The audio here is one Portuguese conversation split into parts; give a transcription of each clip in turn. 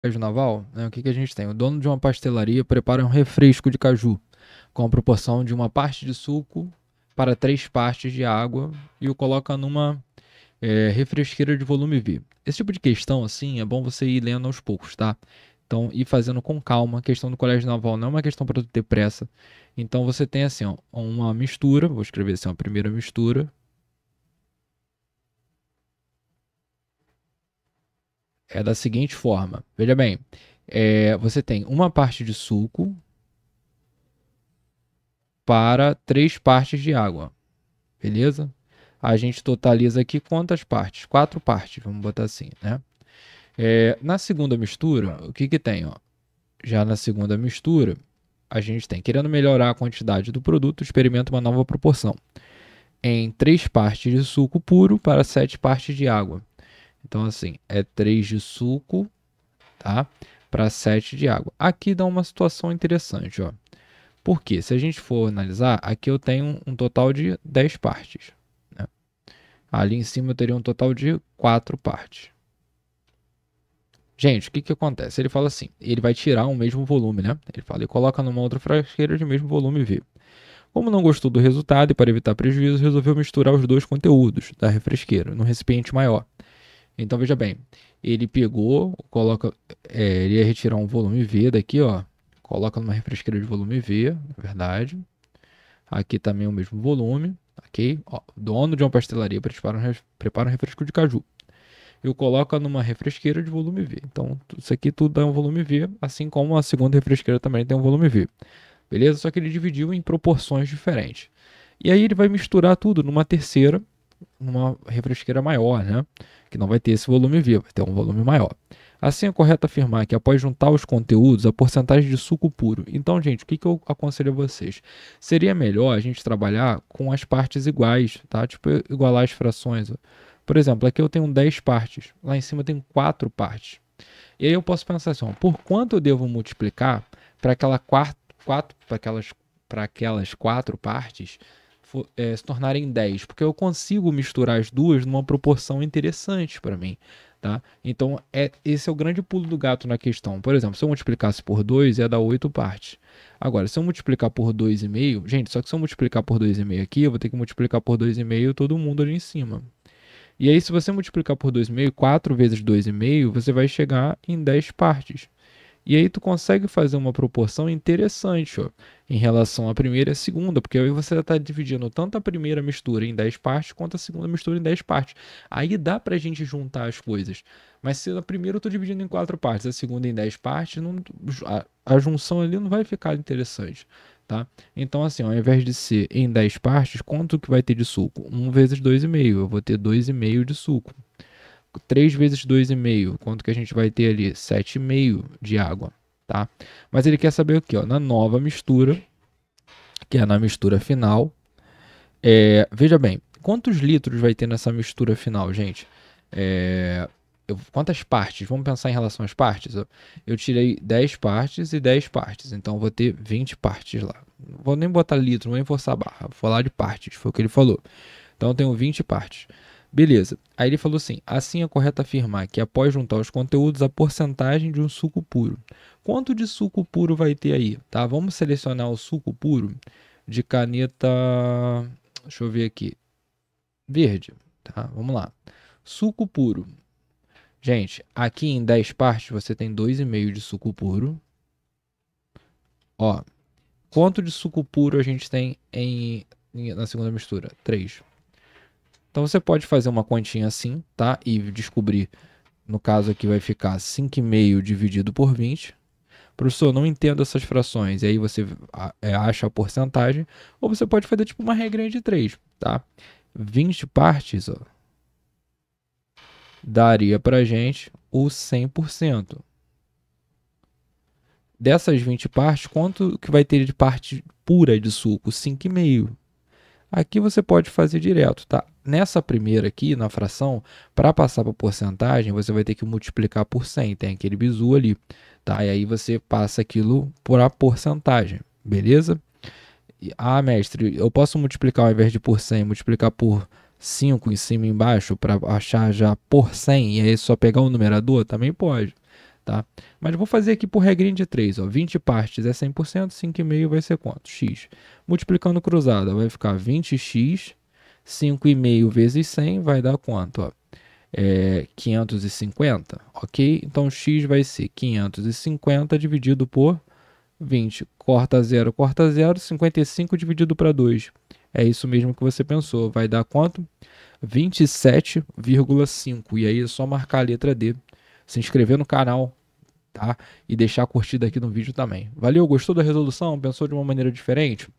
colégio naval, né, o que a gente tem? O dono de uma pastelaria prepara um refresco de caju com a proporção de uma parte de suco para 3 partes de água e o coloca numa refresqueira de volume V. Esse tipo de questão, assim, é bom você ir lendo aos poucos, tá? Então, ir fazendo com calma. A questão do colégio naval não é uma questão para tu ter pressa. Então, você tem, assim, ó, uma mistura. Vou escrever assim, a primeira mistura. É da seguinte forma. Veja bem, você tem uma parte de suco para 3 partes de água, beleza? A gente totaliza aqui quantas partes? 4 partes, vamos botar assim, né? Na segunda mistura, o que tem? Ó? Já na segunda mistura, a gente tem, querendo melhorar a quantidade do produto, experimenta uma nova proporção. Em 3 partes de suco puro para 7 partes de água. Então, assim, é 3 de suco, tá? Para 7 de água. Aqui dá uma situação interessante, ó. Porque se a gente for analisar, aqui eu tenho um total de 10 partes. Né? Ali em cima eu teria um total de 4 partes. Gente, o que acontece? Ele fala assim, ele vai tirar o mesmo volume, né? Ele fala, e coloca numa outra frasqueira de mesmo volume V. Como não gostou do resultado e para evitar prejuízo, resolveu misturar os dois conteúdos da refresqueira num recipiente maior. Então veja bem, ele pegou, ele ia retirar um volume V daqui, ó, coloca numa refresqueira de volume V, na verdade. Aqui também o mesmo volume, ok? Ó, dono de uma pastelaria prepara um refresco de caju. Eu coloco numa refresqueira de volume V. Então, isso aqui tudo dá um volume V, assim como a segunda refresqueira também tem um volume V. Beleza? Só que ele dividiu em proporções diferentes. E aí ele vai misturar tudo numa terceira, numa refresqueira maior, né? Que não vai ter esse volume V, vai ter um volume maior. Assim é correto afirmar que após juntar os conteúdos, a porcentagem de suco puro. Então, gente, o que eu aconselho a vocês? Seria melhor a gente trabalhar com as partes iguais, tá? Tipo, igualar as frações. Por exemplo, aqui eu tenho 10 partes, lá em cima tem 4 partes. E aí eu posso pensar assim, ó, por quanto eu devo multiplicar para aquelas 4 partes se tornarem 10? Porque eu consigo misturar as duas numa proporção interessante para mim. Tá? Então, esse é o grande pulo do gato na questão. Por exemplo, se eu multiplicasse por 2, ia dar 8 partes. Agora, se eu multiplicar por 2,5, gente, só que se eu multiplicar por 2,5 aqui, eu vou ter que multiplicar por 2,5 todo mundo ali em cima. E aí, se você multiplicar por 2,5, 4 vezes 2,5, você vai chegar em 10 partes. E aí tu consegue fazer uma proporção interessante, ó, em relação à primeira e à segunda, porque aí você está dividindo tanto a primeira mistura em 10 partes quanto a segunda mistura em 10 partes. Aí dá pra gente juntar as coisas. Mas se a primeira eu estou dividindo em 4 partes, a segunda em 10 partes, a junção ali não vai ficar interessante. Tá? Então, assim, ao invés de ser em 10 partes, quanto que vai ter de suco? 1 vezes 2,5. Eu vou ter 2,5 de suco. 3 vezes 2,5, quanto que a gente vai ter ali? 7,5 de água, tá? Mas ele quer saber o que? Na nova mistura, que é na mistura final. Veja bem, quantos litros vai ter nessa mistura final, gente? Quantas partes? Vamos pensar em relação às partes. Eu tirei 10 partes e 10 partes, então eu vou ter 20 partes lá. Não vou nem botar litro, não vou nem forçar a barra, vou falar de partes, foi o que ele falou. Então eu tenho 20 partes. Beleza. Aí ele falou assim é correto afirmar que após juntar os conteúdos, a porcentagem de um suco puro. Quanto de suco puro vai ter aí? Tá? Vamos selecionar o suco puro de caneta, deixa eu ver aqui, verde. Tá? Vamos lá. Suco puro. Gente, aqui em 10 partes você tem 2,5 de suco puro. Ó, quanto de suco puro a gente tem na segunda mistura? 3. Então você pode fazer uma continha assim, tá? E descobrir, no caso aqui vai ficar 5,5 dividido por 20. Professor, não entendo essas frações. E aí você acha a porcentagem. Ou você pode fazer tipo uma regrinha de 3, tá? 20 partes, ó, daria pra gente o 100%. Dessas 20 partes, quanto que vai ter de parte pura de suco? 5,5. Aqui você pode fazer direto, tá? Nessa primeira aqui, na fração, para passar para porcentagem, você vai ter que multiplicar por 100, tem aquele bizu ali, tá? E aí você passa aquilo por a porcentagem, beleza? Mestre, eu posso multiplicar ao invés de por 100, multiplicar por 5 em cima e embaixo para achar já por 100 e aí só pegar o numerador? Também pode, tá? Mas vou fazer aqui por regrinha de 3, ó. 20 partes é 100%, 5,5 vai ser quanto? X. Multiplicando cruzada, vai ficar 20x, 5,5 vezes 100 vai dar quanto, ó? 550, ok? Então, x vai ser 550 dividido por 20. Corta 0, 55 dividido para 2. É isso mesmo que você pensou. Vai dar quanto? 27,5. E aí é só marcar a letra D. Se inscrever no canal, tá? E deixar a curtida aqui no vídeo também. Valeu? Gostou da resolução? Pensou de uma maneira diferente?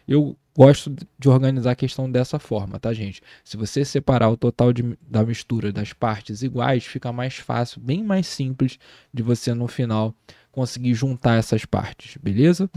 Eu gosto de organizar a questão dessa forma, tá, gente? Se você separar o total da mistura das partes iguais, fica mais fácil, bem mais simples de você no final conseguir juntar essas partes, beleza?